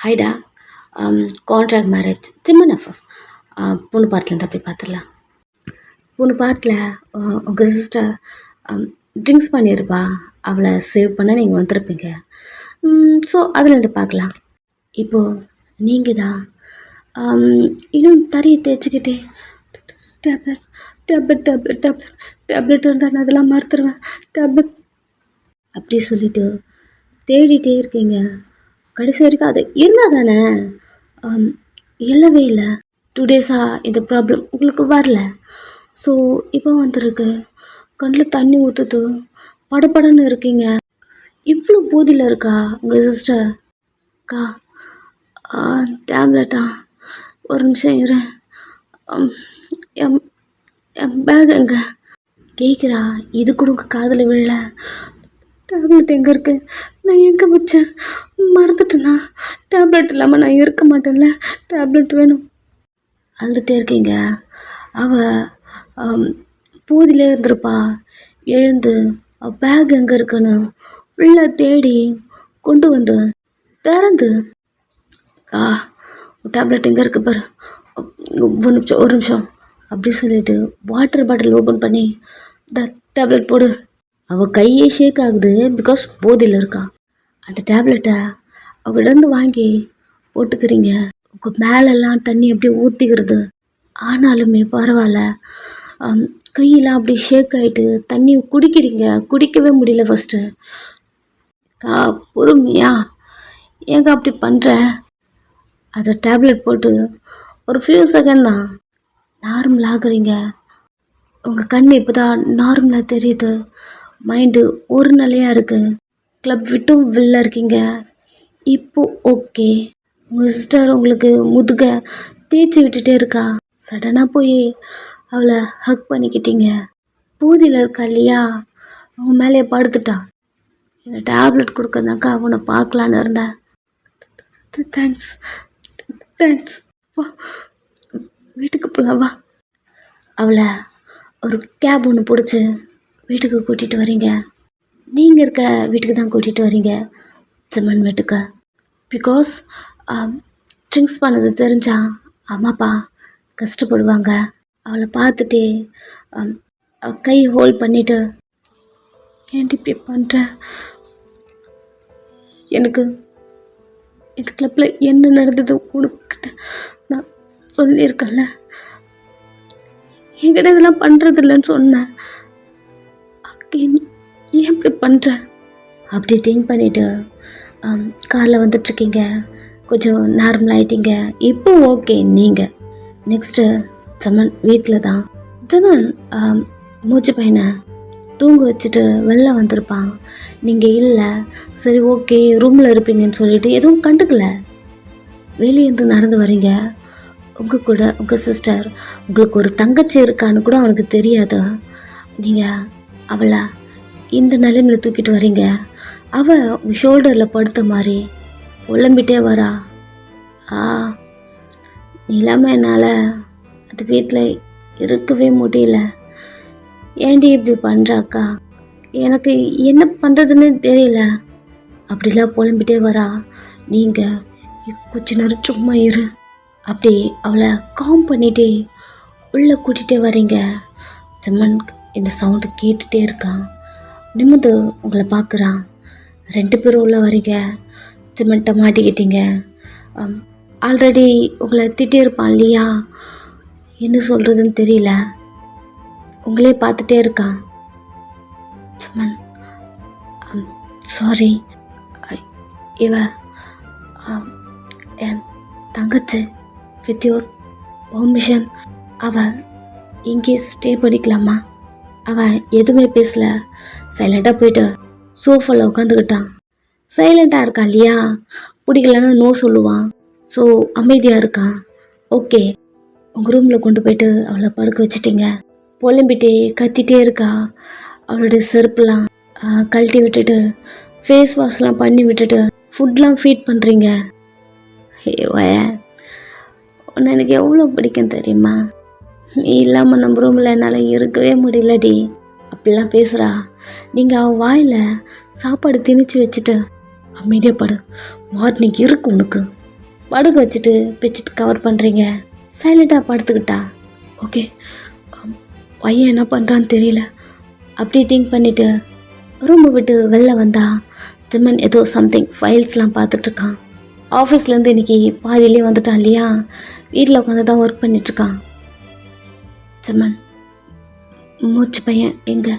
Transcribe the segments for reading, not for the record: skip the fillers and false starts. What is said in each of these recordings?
ஹைடா. Contract marriage சிம்மன் எஃப்எஃப். பொண்ணு பார்த்துலேருந்து அப்படி பார்த்துடலாம். பொண்ணு பார்த்துல உங்கள் சிஸ்டர் ட்ரிங்க்ஸ் பண்ணியிருப்பா. அவளை சேவ் பண்ண நீங்கள் வந்திருப்பீங்க. ஸோ அதுலேருந்து பார்க்கலாம். இப்போது நீங்கள் தான் இன்னும் தறியை தேய்ச்சிக்கிட்டே tablet tablet tablet tablet tablet இருந்தால் நான் அதெல்லாம் மறுத்துருவேன். டேப்லெட் அப்படி சொல்லிவிட்டு தேடிட்டே இருக்கீங்க. கடைசி வரைக்கும் அது இருந்தால் தானே. இல்லவே இல்லை. 2 டேஸாக இந்த ப்ராப்ளம் உங்களுக்கு வரல. ஸோ இப்போ வந்திருக்கு. கண்ணில் தண்ணி ஊற்றுது. படப்படன்னு இருக்கீங்க. இவ்வளோ போதில் இருக்கா உங்கள் சிஸ்டர்? அக்கா டேப்லெட்டா? ஒரு நிமிஷம் இரு. என் என் பேக் எங்கே கேட்குறா. இது கூட உங்கள் காதில் விழல. டேப்லெட் எங்கே இருக்கு? நான் எங்கே வச்சேன்? மறந்துட்டேண்ணா. டேப்லெட் இல்லாமல் நான் இருக்க மாட்டேன்ல. டேப்லெட் வேணும். அழுதுகிட்டே இருக்கீங்க. அவள் போதிலே இருந்திருப்பா. எழுந்து பேக் எங்கே இருக்குன்னு உள்ளே தேடி கொண்டு வந்து திறந்து டேப்லெட் எங்கே இருக்குது பாரு. ஒரு நிமிஷம் அப்படி சொல்லிட்டு வாட்டர் பாட்டில் ஓப்பன் பண்ணி டேப்லெட் போடு. அவள் கையே ஷேக் ஆகுது. பிகாஸ் போதில் இருக்கா. அந்த டேப்லெட்டை அவளிடந்து வாங்கி போட்டுக்கிறீங்க. உங்கள் மேலெல்லாம் தண்ணி அப்படியே ஊற்றிக்கிறது. ஆனாலுமே பரவாயில்ல. கையெல்லாம் அப்படி ஷேக் ஆகிட்டு தண்ணி குடிக்கிறீங்க. குடிக்கவே முடியல ஃபஸ்ட்டு. பொறுமையா ஏங்க அப்படி பண்ணுற? அதை டேப்லெட் போட்டு ஒரு ஃபியூ செகண்ட் தான் நார்மல் ஆகுறீங்க. உங்கள் கண் இப்போ தான் நார்மலாக தெரியுது. மைண்டு ஒரு நிலையாக இருக்குது. கிளப் விட்டும் வெளில இருக்கீங்க. இப்போது ஓகே. உங்கள் சிஸ்டர் உங்களுக்கு முதுக தேய்ச்சி விட்டுட்டே இருக்கா. சடனாக போய் அவளை ஹக் பண்ணிக்கிட்டீங்க. பூதியில் இருக்கா இல்லையா, அவங்க மேலேயே படுத்துட்டா. இந்த டேப்லெட் கொடுக்கறதாக்கா அவனை பார்க்கலான்னு இருந்தேன். Thanks thanks. வா வீட்டுக்கு போகலாம் வா. அவளை ஒரு கேப் ஒன்று பிடிச்சி வீட்டுக்கு கூட்டிகிட்டு வரீங்க. நீங்கள் இருக்க வீட்டுக்கு தான் கூட்டிகிட்டு வரீங்க, சிம்மன் வீட்டுக்கு. பிகாஸ் ட்ரிங்க்ஸ் பண்ணது தெரிஞ்சா அம்மாப்பா கஷ்டப்படுவாங்க. அவளை பார்த்துட்டே கை ஹோல்ட் பண்ணிவிட்டு ஏன்டி இப்படி பண்ணுற? எனக்கு இந்த கிளப்பில் என்ன நடந்தது உனக்கிட்ட நான் சொல்லியிருக்கேன்ல. என்கிட்ட இதெல்லாம் பண்ணுறது இல்லைன்னு சொன்னேன். ஏன் இப்படி பண்ணுற? அப்படி திங்க் பண்ணிவிட்டு காரில் வந்துட்டுருக்கீங்க. கொஞ்சம் நார்மல் ஆகிட்டீங்க. இப்போ ஓகே. நீங்கள் நெக்ஸ்ட்டு சமன் வீட்டில் தான். ஜமன் மூச்சு பையனை தூங்க வச்சுட்டு வெளில வந்திருப்பான். நீங்கள் இல்லை. சரி ஓகே ரூமில் இருப்பீங்கன்னு சொல்லிட்டு எதுவும் கண்டுக்கல. வெளியேருந்து நடந்து வரீங்க. உங்கள் கூட உங்கள் சிஸ்டர், உங்களுக்கு ஒரு தங்கச்சி இருக்கான்னு கூட அவனுக்கு தெரியாது. நீங்கள் அவளை இந்த நிலைமையில் தூக்கிட்டு வரீங்க. அவள் உங்கள் ஷோல்டரில் படுத்த மாதிரி புலம்பிட்டே வரா. நீ இல்லாமல் என்னால் அந்த வீட்டில் இருக்கவே முடியல. ஏண்டி இப்படி பண்ணுறாக்கா? எனக்கு என்ன பண்ணுறதுன்னு தெரியல. அப்படிலாம் புலம்பிட்டே வரா. நீங்கள் கொஞ்ச நேரம் சும்மா இரு. அப்படி அவளை காம் பண்ணிகிட்டே உள்ளே கூட்டிகிட்டே வரீங்க. சிம்மன் இந்த சவுண்டு கேட்டுகிட்டே இருக்கான். நிமிந்து உங்களை பார்க்குறான். 2 பேரும் உள்ளே வரீங்க. சிம்மன்ட்ட மாட்டிக்கிட்டீங்க. ஆல்ரெடி உங்களை திட்டியிருப்பான் இல்லையா, என்ன சொல்கிறதுன்னு தெரியல. உங்களே பார்த்துட்டே இருக்கான். சிம்மன் சாரி, இவ என் தங்கச்சி, வித் யோர் பர்மிஷன் அவள் இங்கே ஸ்டே பண்ணிக்கலாமா? அவன் எதுவுமே பேசல. சைலண்ட்டாக போயிட்டு சோஃபாவில் உட்காந்துக்கிட்டான். சைலண்ட்டாக இருக்கான் இல்லையா, பிடிக்கலன்னு நோ சொல்லுவான். ஸோ அமைதியாக இருக்கான். ஓகே, உங்கள் ரூமில் கொண்டு போயிட்டு அவளை படுக்க வச்சிட்டிங்க. புலம்பிட்டே கத்திட்டே இருக்கா. அவளோட செருப்புலாம் கழட்டி விட்டுட்டு ஃபேஸ் வாஷ்லாம் பண்ணி விட்டுட்டு ஃபுட்லாம் ஃபீட் பண்ணுறீங்க. உன்னை எனக்கு எவ்வளோ பிடிக்கும் தெரியுமா? நீ இல்லாமல் நம்ம ரூமில் என்னால் இருக்கவே முடியலடி. அப்படிலாம் பேசுகிறா. நீங்கள் அவள் வாயில் சாப்பாடு திணிச்சு வச்சுட்டு அமைதியாக படு. மார்னிங் இருக்கு உனக்கு. படுக்க வச்சுட்டு பெட்ஷீட் கவர் பண்ணுறீங்க? சைலண்ட்டாக படுத்துக்கிட்டா ஓகே. பையன் என்ன பண்ணுறான்னு தெரியல. அப்படி திங்க் பண்ணிவிட்டு ரூமை விட்டு வெளில வந்தா ஜிம்மன் ஏதோ சம்திங் ஃபைல்ஸ்லாம் பார்த்துட்ருக்கான். ஆஃபீஸ்லேருந்து இன்றைக்கி பாதியிலே வந்துட்டான் இல்லையா, வீட்டில் உட்காந்து தான் ஒர்க் பண்ணிகிட்ருக்கான். ஜிம்மன் மூச்சு பையன் எங்கே?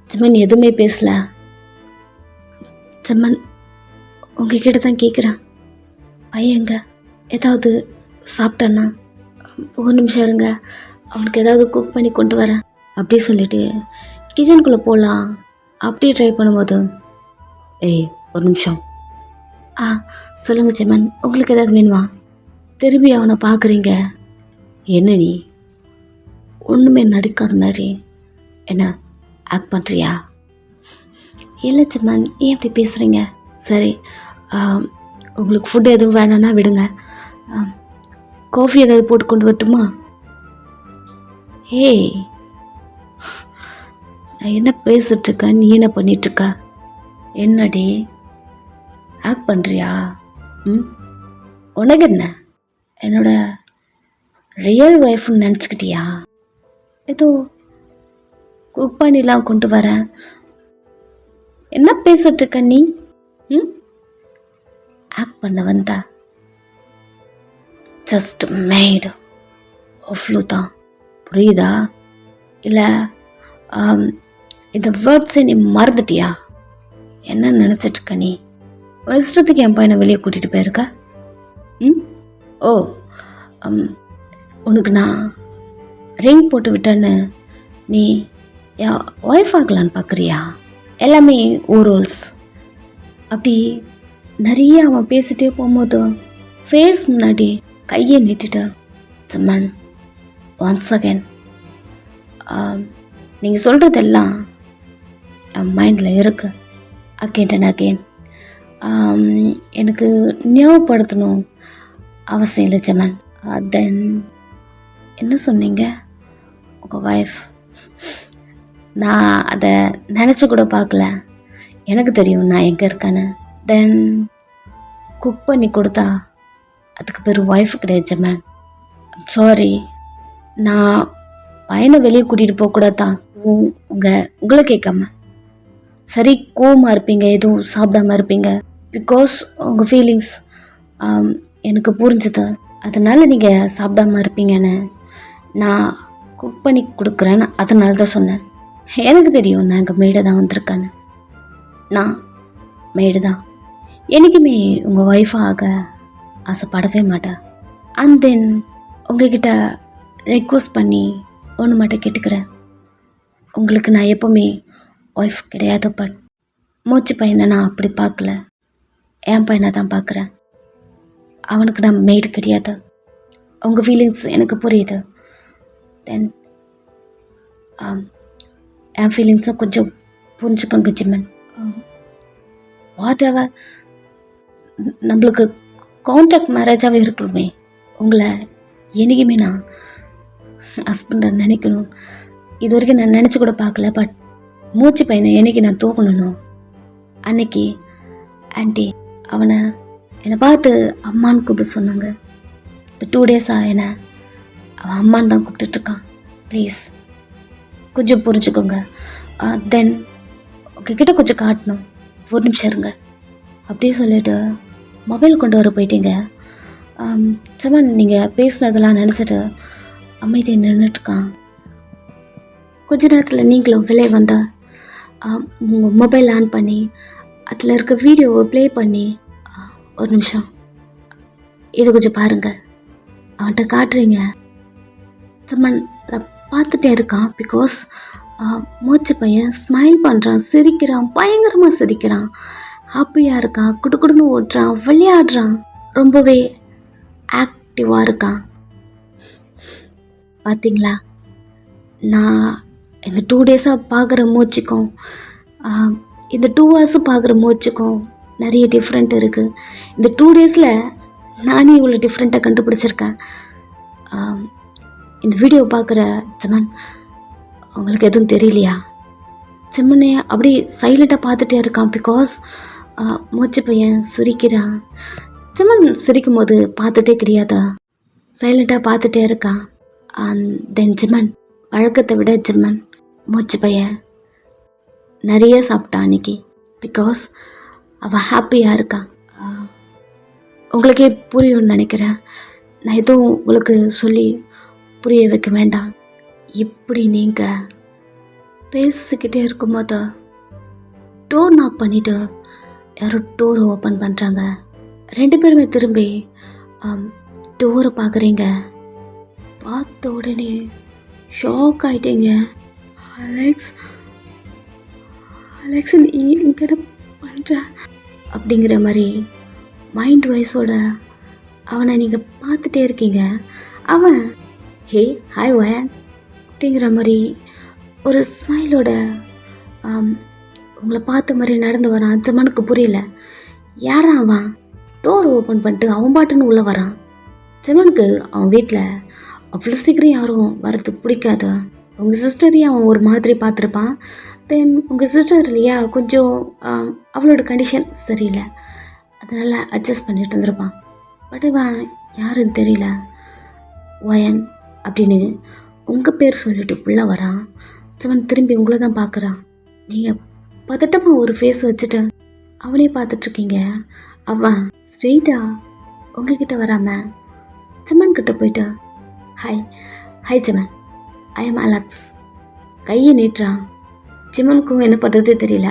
ஜிம்மன் எதுவுமே பேசல. ஜிம்மன் உங்ககிட்ட தான் கேட்குறேன், பையன் எங்கே? ஏதாவது சாப்பிட்டானா? ஒரு நிமிஷம் இருங்க, அவனுக்கு ஏதாவது குக் பண்ணி கொண்டு வரேன் அப்படி சொல்லிவிட்டு கிச்சனுக்குள்ளே போகலாம் அப்படி ட்ரை பண்ணும்போது ஏய் ஒரு நிமிஷம். சொல்லுங்கள் ஜிம்மன், உங்களுக்கு ஏதாவது வேணுமா? திரும்பி அவனை பார்க்குறீங்க. என்ன நீ ஒன்றுமே நடிக்காத மாதிரி என்ன ஆக்ட் பண்ணுறியா? இல்லை ஜிம்மன், ஏன் இப்படி பேசுகிறீங்க? சரி, உங்களுக்கு ஃபுட்டு எதுவும் வேணான்னா விடுங்க. காஃபி ஏதாவது போட்டு கொண்டு வரட்டுமா? ஏய், நான் என்ன பேசிகிட்ருக்கேன், நீ என்ன பண்ணிகிட்ருக்க? என்னடி ஆக்ட் பண்ணுறியா? உனக்கு என்ன என்னோட ரியல் ஒய்ஃப்னு நினச்சிக்கிட்டியா? ஏதோ குக் பண்ணிலாம் கொண்டு வரேன். என்ன பேசிகிட்ருக்க நீ? ஆக்ட் பண்ண வந்தா ஜஸ்ட் மேய்டு அவ்வளோ தான், புரியுதா? இல்லை இந்த வேர்ட்ஸை நீ மறந்துட்டியா? என்ன நினச்சிட்ருக்க நீ? இஷ்டத்துக்கு என் பையனை வெளியே கூட்டிகிட்டு போயிருக்க. ஓ, உனக்கு நான் ரிங் போட்டு விட்டேன்னு நீ என் ஒய்ஃப் ஆகலான்னு பார்க்குறியா? எல்லாமே ரூல்ஸ். அப்படி நிறைய அவன் பேசிகிட்டே போகும்போது ஃபேஸ் முன்னாடி கையை நீட்டிட்டு ஜிம்மன் ஒன்ஸ் அகேன் நீங்கள் சொல்கிறதெல்லாம் என் மைண்டில் இருக்கு. அகெயின் அண்ட் அகெயின் எனக்கு ஞாபகப்படுத்தணும் அவசியம் இல்லை ஜிம்மன். தென் என்ன சொன்னீங்க? உங்கள் ஒய்ஃப்? நான் அதை நினச்சி கூட பார்க்கல. எனக்கு தெரியும் நான் எங்கே இருக்கேன்னு. தென் குக் பண்ணி கொடுத்தா அதுக்கு பேர் ஒய்ஃப் கிடையாது ஜிம்மன். சாரி, நான் பையனை வெளியே கூட்டிகிட்டு போகக்கூடாது தான் உங்களை கேட்காம. சரி, கோவமாக இருப்பீங்க, எதுவும் சாப்பிடாமல் இருப்பீங்க, பிகாஸ் உங்கள் ஃபீலிங்ஸ் எனக்கு புரிஞ்சுது. அதனால் நீங்கள் சாப்பிடாமல் இருப்பீங்கன்னு நான் குக் பண்ணி கொடுக்குறேன்னு அதனால தான் சொன்னேன். எனக்கு தெரியும் நான் எங்கள் மேடை தான் வந்திருக்கேன்னு. நான் மேடு தான், என்றைக்குமே உங்கள் ஒய்ஃபாக ஆசைப்படவே மாட்டேன். அண்ட் தென் உங்ககிட்ட ரெக்வஸ்ட் பண்ணி ஒன்று மட்டும் கேட்டுக்கிறேன். உங்களுக்கு நான் எப்போவுமே ஒய்ஃப் கிடையாது, பட் மூச்சு பையனை நான் அப்படி பார்க்கல, என் பையனை தான் பார்க்குறேன். அவனுக்கு நான் மேடு கிடையாது. உங்கள் ஃபீலிங்ஸ் எனக்கு புரியுது. தென் என் ஃபீலிங்ஸும் கொஞ்சம் புரிஞ்சுக்கோங்க ஜிம்மன். வாட் எவர், நம்மளுக்கு கான்ட்ராக்ட் மேரேஜாகவே இருக்கணுமே. உங்களை என்றைக்குமே நான் ஹஸ்பண்டை நினைக்கணும், இது வரைக்கும் நான் நினச்சி கூட பார்க்கல. பட் மூச்சு பையனை என்னைக்கு நான் தூக்கணும் அன்னைக்கு ஆன்ட்டி அவனை என்னை பார்த்து அம்மான்னு கூப்பிட்டு சொன்னாங்க. இந்த 2 டேஸாக என்னை அவன் அம்மான்னு தான் கூப்பிட்டுட்ருக்கான். ப்ளீஸ் கொஞ்சம் புரிஞ்சுக்கோங்க. தென் உங்ககிட்ட கொஞ்சம் காட்டணும், ஒரு நிமிஷம் இருங்க அப்படியே சொல்லிவிட்டு மொபைல் கொண்டு வர போயிட்டீங்க. சமன் நீங்கள் பேசுனதெல்லாம் நினச்சிட்டு அமைதியை நின்றுட்டுருக்கான். கொஞ்ச நேரத்தில் நீங்களும் வெளியே வந்த உங்கள் மொபைல் ஆன் பண்ணி அதில் இருக்க வீடியோவை ப்ளே பண்ணி ஒரு நிமிஷம் இதை கொஞ்சம் பாருங்கள் அவன்கிட்ட காட்டுறீங்க. சமன் பார்த்துட்டே இருக்கான். பிகாஸ் மூச்சு பையன் ஸ்மைல் பண்ணுறான், சிரிக்கிறான், பயங்கரமாக சிரிக்கிறான், ஹாப்பியாக இருக்கான், குடுக்குடுன்னு ஓட்டுறான், விளையாடுறான், ரொம்பவே ஆக்டிவாக இருக்கான். பார்த்தீங்களா, நான் இந்த 2 டேஸாக பார்க்குற மூச்சுக்கும் இந்த 2 ஹவர்ஸு பார்க்குற மூச்சுக்கும் நிறைய டிஃப்ரெண்ட் இருக்குது. இந்த 2 டேஸில் நானே இவ்வளோ டிஃப்ரெண்ட்டாக கண்டுபிடிச்சிருக்கேன். இந்த வீடியோ பார்க்குற ஜிம்மன் உங்களுக்கு எதுவும் தெரியலையா? ஜிம்மனே அப்படி சைலண்ட்டாக பார்த்துட்டே இருக்கான். பிகாஸ் மூச்சு பையன் சிரிக்கிறான், ஜெமன் சிரிக்கும் போது பார்த்ததே கிடையாதா, சைலண்டாக பார்த்துட்டே இருக்கான். தென் ஜெமன் வழக்கத்தை விட ஜெமன் மூச்சு பையன் நிறைய சாப்பிட்டான் அன்னைக்கு. பிகாஸ் அவள் ஹாப்பியாக இருக்கான். உங்களுக்கே புரியும்னு நினைக்கிறேன். நான் எதுவும் உங்களுக்கு சொல்லி புரிய வைக்க வேண்டாம். இப்படி நீங்கள் பேசிக்கிட்டே இருக்கும்போது டோர் நாக் பண்ணிவிட்டு யாரோ டோரை ஓப்பன் பண்ணுறாங்க. 2 பேருமே திரும்பி டோரை பார்க்குறீங்க. பார்த்த உடனே ஷாக் ஆகிட்டீங்க. அலெக்ஸ் நீ இங்கே பண்ணுற அப்படிங்கிற மாதிரி மைண்ட் வைஸோட அவனை நீங்கள் பார்த்துட்டே இருக்கீங்க. அவன் ஹே ஹாய் வயன் அப்படிங்கிற மாதிரி ஒரு ஸ்மைலோட உங்களை பார்த்த மாதிரி நடந்து வரான். ஜெமனுக்கு புரியல, யாரா அவன்? டோர் ஓப்பன் பண்ணிட்டு அவன் பாட்டுன்னு உள்ளே வரான். ஜெமனுக்கு அவன் வீட்டில் அவ்வளோ சீக்கிரம் யாரும் வர்றது பிடிக்காது. உங்கள் சிஸ்டரையும் அவன் ஒரு மாதிரி பார்த்துருப்பான். தென் உங்கள் சிஸ்டர் இல்லையா, கொஞ்சம் அவளோட கண்டிஷன் சரியில்லை, அதனால் அட்ஜஸ்ட் பண்ணிட்டு இருந்திருப்பான். பட் இவன் யாருன்னு தெரியல, வயன் அப்படின்னு உங்கள் பேர் சொல்லிட்டு உள்ளே வரான். ஜெமன் திரும்பி உங்களை தான் பார்க்குறான். நீங்கள் பதட்டமாக ஒரு ஃபேஸ் வச்சுட்டு அவனே பார்த்துட்ருக்கீங்க. அவன் ஸ்ட்ரெயிட்டாக உங்ககிட்ட வராமல் ஜெமன் கிட்ட போயிட்டு ஹாய் ஜெமன், ஐ எம் அலெக்ஸ் கையை நீட்டுறான். ஜெமனுக்கும் என்ன பண்ணுறது தெரியல.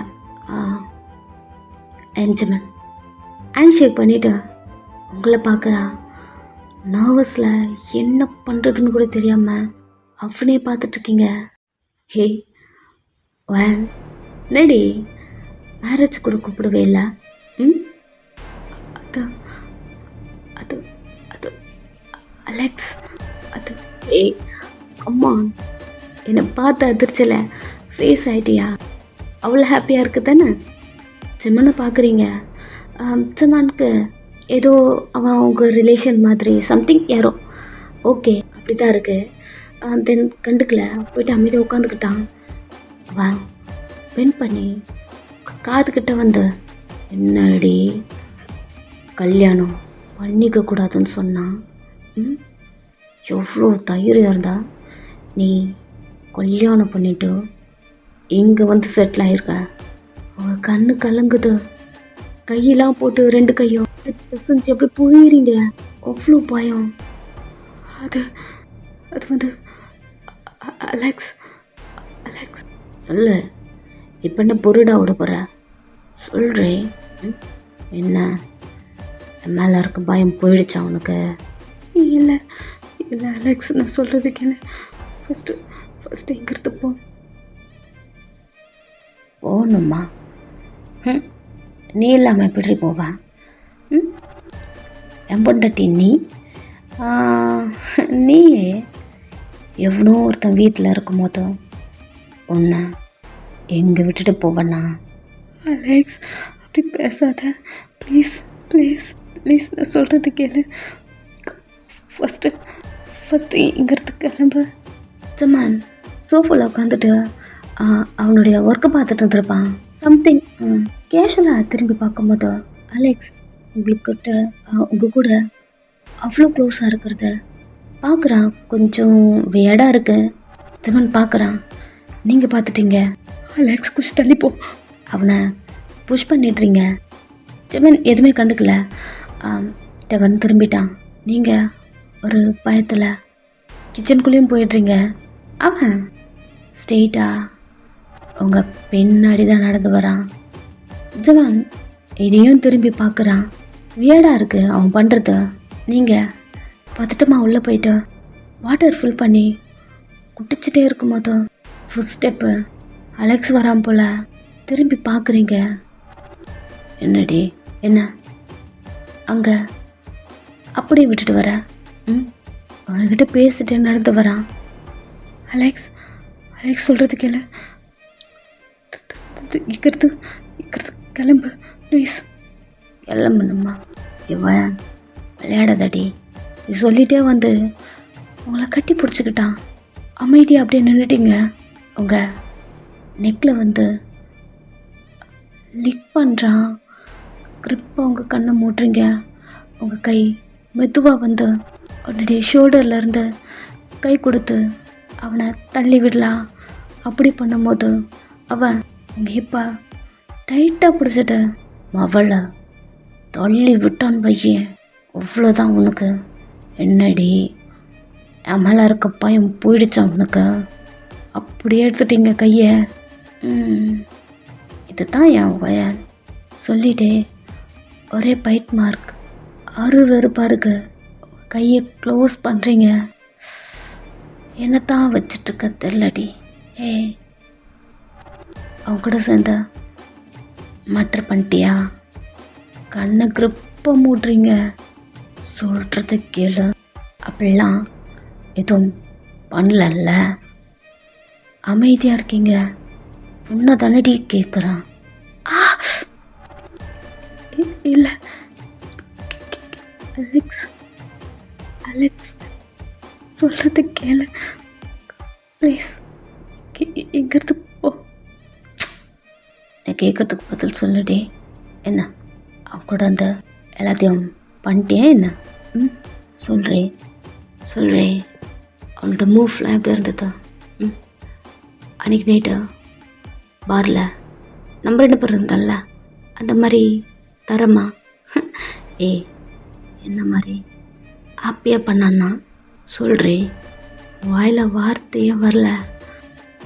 ஐ எம் ஜெமன் ஹேண்ட் ஷேக் பண்ணிவிட்டு உங்களை பார்க்குறா. நர்வஸில் என்ன பண்ணுறதுன்னு கூட தெரியாமல் அவனே பார்த்துட்ருக்கீங்க. ஹே வேன் நடி மேரேஜ் கூட கூப்பிடவே இல்லை. அது அது அலெக்ஸ் அது ஏய் அம்மா, என்னை பார்த்து அதிர்ச்சியில் ஃப்ரீஸ் ஆகிட்டியா? அவ்வளோ ஹாப்பியாக இருக்குது தானே? ஜெமனை பார்க்குறீங்க. ஜெமனுக்கு ஏதோ அவன் அவங்க ரிலேஷன் மாதிரி சம்திங் யாரோ ஓகே அப்படி தான் இருக்குது. தென் கண்டுக்கல, போயிட்டு அமைதியாக உட்காந்துக்கிட்டான். அவன் பென் பண்ணி காதுகிட்ட வந்து என்னடி கல்யாணம் பண்ணிக்க கூடாதுன்னு சொன்னான். எவ்வளோ தைரியம் இருந்தா நீ கல்யாணம் பண்ணிட்டு இங்கே வந்து செட்டில் ஆகிருக்க? அவன் கண்ணு கலங்குது, கையெல்லாம் போட்டு 2 கையும் செஞ்சு அப்படி புழியிறீங்க. அவ்வளோ பயம். அது வந்து அலெக்ஸ் இல்லை, இப்போ என்ன பொருடா விட போகிற? சொல்கிறேன். என்ன மேலே இருக்க பயம் போயிடுச்சா உனக்கு? இல்லை அலெக்ஸ், நான் சொல்கிறதுக்கு என்ன, ஃபஸ்ட்டு இங்கிறது போகணுமா? நீ இல்லாமல் எப்படி போவா? என் பொண்டாட்டி நீ எவ்வளோ ஒருத்தன் வீட்டில் இருக்கும் போது உன்னை எங்கே விட்டுட்டு போவேண்ணா? அலெக்ஸ் அப்படி பேசாத ப்ளீஸ், நான் சொல்கிறது கேளு. ஃபஸ்ட்டு இங்கிறது கிளம்பு. ஜெமன் சோஃபாவில் உட்காந்துட்டு அவனுடைய ஒர்க்கை பார்த்துட்டு இருந்திருப்பான். சம்திங் கேஷுவலாக திரும்பி பார்க்கும்போது அலெக்ஸ் உங்கள் கூட அவ்வளோ க்ளோஸாக இருக்கிறத பார்க்குறான். கொஞ்சம் வியடாக இருக்கு. ஜெமன் பார்க்குறான், நீங்கள் பார்த்துட்டீங்க. அலெக்ஸ் கொஞ்சம் தள்ளிப்போ, அவனை புஷ் பண்ணிடுறீங்க. ஜெமன் எதுவுமே கண்டுக்கல, டகன் திரும்பிட்டான். நீங்கள் ஒரு பயத்தில் கிச்சனுக்குள்ளேயும் போயிடுறீங்க. அவன் ஸ்ட்ரெயிட்டாக உங்கள் பின்னாடி தான் நடந்து வரான். ஜெமன் இதையும் திரும்பி பார்க்குறான். வியர்டாக இருக்குது அவன் பண்ணுறது. நீங்கள் பதட்டமாக உள்ளே போயிட்டு வாட்டர் ஃபில் பண்ணி குடிச்சிட்டே இருக்கும்போது ஃபுட் ஸ்டெப்பு அலெக்ஸ் வரான் போல். திரும்பி பார்க்குறீங்க. என்னடி என்ன அங்கே அப்படியே விட்டுட்டு வர? அவன்கிட்ட பேசிட்டு நடந்து வரான். அலெக்ஸ் சொல்கிறது கேளு, இக்கிறது கிளம்பு ப்ளீஸ். கிளம்பணுமா? இவன் விளையாடாதடி. நீ சொல்லிகிட்டே வந்து உங்களை கட்டி பிடிச்சிக்கிட்டான். அமைதியாக அப்படியே நின்றுட்டீங்க. உங்கள் நெக்கில் வந்து லிக் பண்ணுறான். கிரிப்பாக உங்கள் கண்ணை மூட்டுறீங்க. உங்கள் கை மெதுவாக வந்து உன்னுடைய ஷோல்டரில் இருந்து கை கொடுத்து அவனை தள்ளி விடலாம். அப்படி பண்ணும்போது அவன் உங்கள் ஹிப்பை டைட்டாக பிடிச்சிட்டு அவளை தள்ளி விட்டான் பையன். அவ்வளோதான் உனக்கு. என்னடி என் மேலே இருக்க பயம் போயிடுச்சான் உனக்கு? அப்படியே எடுத்துட்டீங்க கையை. இதுதான் என் வயன் சொல்லிட்டே ஒரே பைட் மார்க். வெறுப்பாக இருக்கு. கையை க்ளோஸ் பண்ணுறீங்க. என்னத்தான் வச்சிட்ருக்க தெரிலடி. அவங்க கூட சேர்ந்து மட்டர் பண்ணிட்டியா? கண்ணை கிரிப்பை மூடுறீங்க. சொல்கிறத கேளு. அப்படிலாம் எதுவும் பண்ணலல்ல? அமைதியாக இருக்கீங்க. உன்னை தானடி கேட்குறான். இல்லை அலெக்ஸ், அலெக்ஸ் சொல்கிறது கேளு ப்ளீஸ். இங்கிறது போ. நான் கேட்குறதுக்கு பதில் சொல்லுடி. என்ன அவன் கூட அந்த எல்லாத்தையும் பண்ணிட்டேன் என்ன? சொல்கிறே அவனோட மூவ்லாம் எப்படி இருந்ததா? அன்றைக்கி நைட்டு பாரில் நம்ம 2 பேர் இருந்தோம்ல, அந்த மாதிரி தரமா? என்ன மாதிரி ஹாப்பியாக பண்ணான்னா சொல்கிறே. வாயில் வார்த்தையே வரல,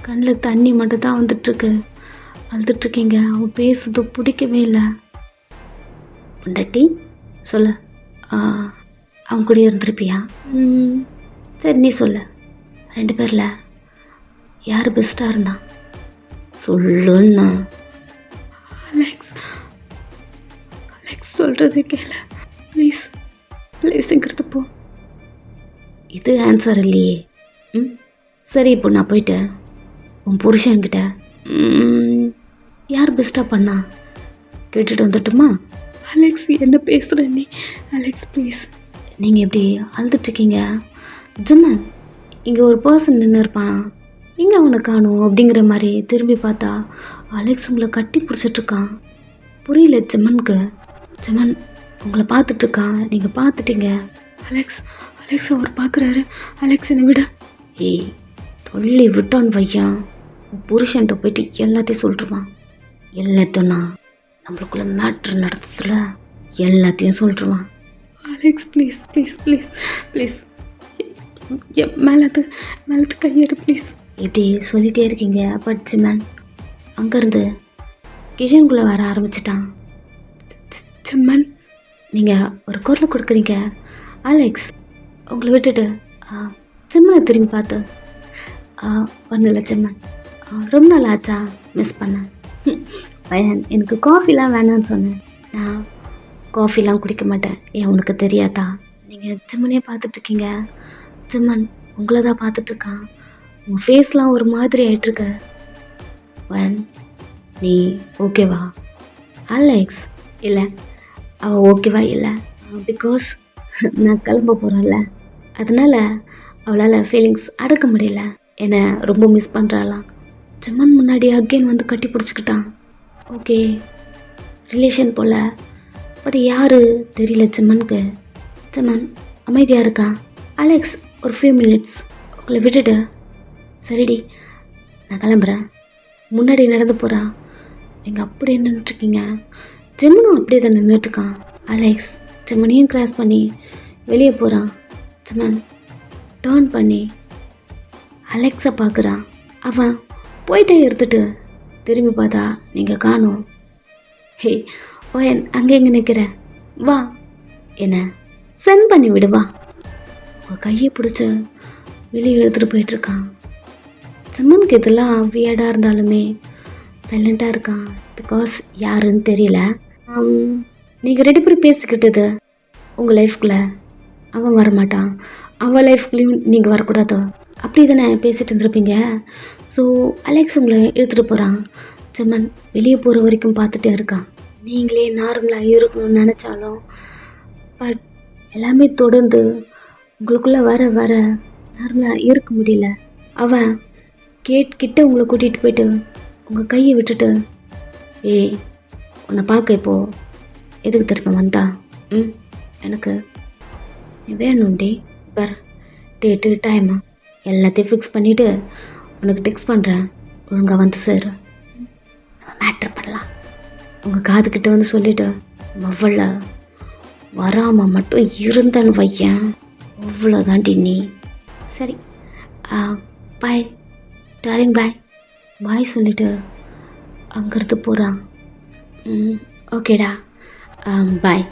கண்ணில் தண்ணி மட்டும் தான் வந்துட்டுருக்கு. அழுதுட்ருக்கீங்க. அவன் பேசுறது பிடிக்கவே இல்லை. பொண்டாட்டி சொல்லு, அவன் கூட இருந்திருப்பியா? சரி நீ சொல்லு, 2 பேரில் யார் பெஸ்ட்டாக இருந்தான் சொல்லுன்னா? அலெக்ஸ், அலெக்ஸ் சொல்கிறது கேள ப்ளீஸ், ப்ளீஸுங்கிறது போ. இது ஆன்சர் இல்லையே. சரி இப்போ நான் போயிட்டேன். உன் புருஷன்கிட்ட யார் பெஸ்ட்டாக பண்ணா கேட்டுட்டு வந்துட்டுமா? அலெக்ஸ் என்ன பேசுகிற நீ? Alex please. நீங்கள் எப்படி அழுதுட்ருக்கீங்க? ஜிம்மன் இங்கே ஒரு பர்சன் நின்று இருப்பான், இங்கே அவனை காணும் அப்படிங்கிற மாதிரி திரும்பி பார்த்தா அலெக்ஸ் உங்களை கட்டி பிடிச்சிட்ருக்கான். புரியல ஜிம்மனுக்கு. ஜிம்மன் உங்களை பார்த்துட்ருக்கான், நீங்கள் பார்த்துட்டீங்க. அலெக்ஸ், அலெக்ஸ் அவர் பார்க்குறாரு. அலெக்ஸ் என்னை விட. தொல்லி விட்டான் பையன். புருஷன்ட்ட போயிட்டு எல்லாத்தையும் சொல்லிடுவான். எல்லாத்தையும் நான் நம்மளுக்குள்ள மேட்ரு நடத்துறதுல எல்லாத்தையும் சொல்லிடுவான். Alex please please please please மேலத்து கையெடு ப்ளீஸ். இப்படி சொல்லிகிட்டே இருக்கீங்க. பட் ஜிம்மன் அங்கேருந்து கிச்சனுக்குள்ளே வர ஆரம்பிச்சிட்டான். ஜிம்மன் நீங்கள் ஒரு குரலை கொடுக்குறீங்க. அலெக்ஸ் உங்களை விட்டுட்டு ஜிம்மனை திரும்பி பார்த்து பண்ணல ஜிம்மன், ரொம்ப நாள் ஆச்சா மிஸ் பண்ணேன். பையன் எனக்கு காஃபிலாம் வேணான்னு சொன்னேன். நான் காஃபிலாம் குடிக்க மாட்டேன். ஏன் உனக்கு தெரியாதா? நீங்கள் ஜிம்மனே பார்த்துட்ருக்கீங்க. ஜிம்மன் உங்களை தான் பார்த்துட்ருக்கான். உங்கள் ஃபேஸ்லாம் ஒரு மாதிரி ஆகிட்டுருக்க. பையன் நீ ஓகேவா? அலெக்ஸ் இல்லை அவள் ஓகேவா இல்லை, பிகாஸ் நான் கிளம்ப போகிறேன்ல, அதனால் அவளால் ஃபீலிங்ஸ் அடக்க முடியல. என்னை ரொம்ப மிஸ் பண்ணுறாளாம். ஜிம்மன் முன்னாடி அகெயின் வந்து கட்டி பிடிச்சிக்கிட்டான். ஓகே ரிலேஷன் போல், பட் யார் தெரியல ஜிம்மனுக்கு. ஜிம்மன் அமைதியாக இருக்கான். அலெக்ஸ் ஒரு ஃபியூ மினிட்ஸ் உங்களை விட்டுட்டு. சரிடி நான் கிளம்புறேன். முன்னாடி நடந்து போகிறான். நீங்கள் அப்படியே நின்றுட்டுருக்கீங்க. ஜிம்மனும் அப்படியே தான் நின்றுட்டுருக்கான். அலெக்ஸ் ஜிம்மனையும் கிராஸ் பண்ணி வெளியே போகிறான். ஜிம்மன் டேர்ன் பண்ணி அலெக்ஸை பார்க்குறான். அவன் போயிட்டே எடுத்துட்டு திரும்பி பார்த்தா நீங்கள் காணோம். ஹே ஓயன் அங்கே எங்கே நிற்கிற? வா என்ன சென்ட் பண்ணி விடுவா. உங்கள் கையை பிடிச்சி வெளியே எடுத்துகிட்டு போயிட்டுருக்கான். ஜிம்மனுக்கு இதெல்லாம் வியர்டாக இருந்தாலுமே சைலண்ட்டாக இருக்கான். பிகாஸ் யாருன்னு தெரியல. நீங்கள் 2 பேரும் பேசிக்கிட்டது உங்கள் லைஃப்குள்ளே அவன் வரமாட்டான், அவன் லைஃப்குள்ளேயும் நீங்கள் வரக்கூடாது அப்படி தானே பேசிகிட்டு இருந்திருப்பீங்க. ஸோ அலெக்ஸ் உங்களை இழுத்துட்டு போகிறான். ஜிம்மன் வெளியே போகிற வரைக்கும் பார்த்துட்டே இருக்கான். நீங்களே நார்மலாக இருக்கணும்னு நினச்சாலும் பட் எல்லாமே தொடர்ந்து உங்களுக்குள்ளே வர வர நார்மலாக இருக்க முடியல. அவன் கேட்கிட்ட உங்களை கூட்டிகிட்டு போயிட்டு உங்கள் கையை விட்டுட்டு உன்னை பார்க்க இப்போது எதுக்கு திரும்ப வந்தா? எனக்கு நீ வேணும்டி. பார், டேட்டு டைமு எல்லாத்தையும் ஃபிக்ஸ் பண்ணிவிட்டு உனக்கு டெக்ஸ்ட் பண்ணுறேன். ஒழுங்காக வந்து சேரு. மேட்ரு பண்ணலாம். உங்கள் காதுகிட்ட வந்து சொல்லிவிட்டு மவ்வள வராமல் மட்டும் இருந்தேன்னு வையன், அவ்வளோதாண்டி நீ. சரி, பாய் டார்லிங், பாய். பாய் சொல்லிவிட்டு அங்கேருந்து போகிறான். ஓகேடா, பாய்.